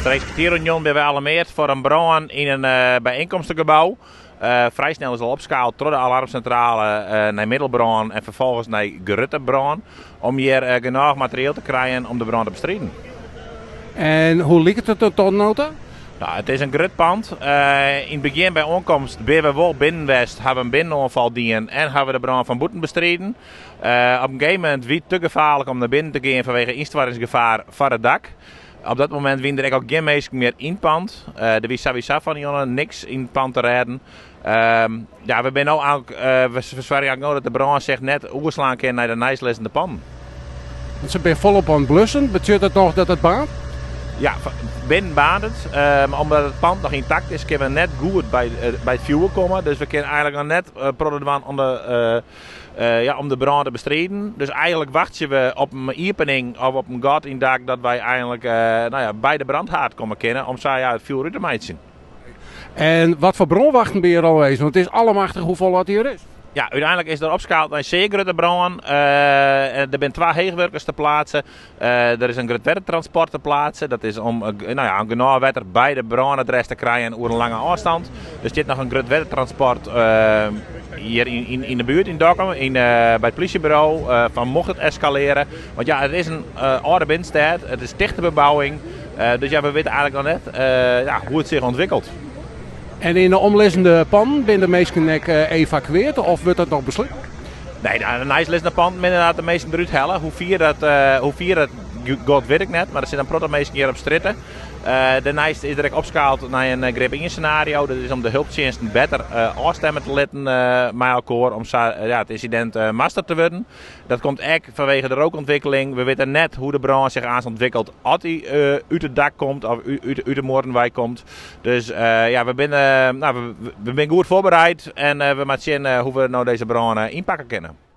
Het Respecteren ben we alarmeerd voor een brand in een bijeenkomstengebouw. Vrij snel is al opschaald door de alarmcentrale naar middelbrand en vervolgens naar Geruttebrand. Om hier genoeg materieel te krijgen om de brand te bestrijden. En hoe ligt het er tot nota? Nou, het is een grutpand. In het begin bij aankomst ben we wel binnenwest, hebben we een binnenaanval dienen en hebben we de brand van boeten bestreden. Op een gegeven moment was het te gevaarlijk om naar binnen te gaan vanwege instortingsgevaar van het dak. Op dat moment winnen er ook geen mensen meer in het pand. Er was sowieso van jongen niks in het pand te redden. Ja, we zijn nu ook, we verzwaren ook nog dat de brand zich net overslaan kan naar de nijslessende pan. Ze zijn volop aan het blussen. Betekent het nog dat het baat? Ja, binnen baat het. Maar omdat het pand nog intact is, kunnen we net goed bij het vuur komen. Dus we kunnen eigenlijk nog net proberen om de brand te bestrijden. Dus eigenlijk wachten we op een opening of op een gat in het dak dat wij eigenlijk bij de brandhaard komen kennen om het vuur uit te maken. En wat voor bronwachten ben je al geweest? Want het is allemachtig hoeveel wat hier is. Ja, uiteindelijk is er opschaald naar zeer grote brand. Er zijn 2 heegwerkers te plaatsen. Er is een groot transport te plaatsen. Dat is om een genoeg wetter bij de brandadres te krijgen over een lange afstand. Dus dit nog een groot wettertransport hier in de buurt in Dokkum, bij het politiebureau. Van mocht het escaleren. Want ja, het is een oude binnenstad. Het is dichte bebouwing. Dus ja, we weten eigenlijk nog net hoe het zich ontwikkelt. En in de omliggende pan ben de meesten geëvacueerd of wordt dat nog beslist? Nee, de nijslessende pan ben inderdaad de meesten eruit hellen. Hoe vier dat gaat weet ik net, maar er zitten een proto meesten hier op stritten. De nijst is direct opschaald naar een grip-in scenario. Dat is om de hulpdiensten beter afstemmen te laten met elkaar om het incident master te worden. Dat komt ook vanwege de rookontwikkeling. We weten net hoe de brand zich aan ontwikkelt als hij uit het dak komt of uit de Moordenwijk komt. Dus we zijn goed voorbereid en we moeten zien hoe we nou deze brand inpakken kunnen.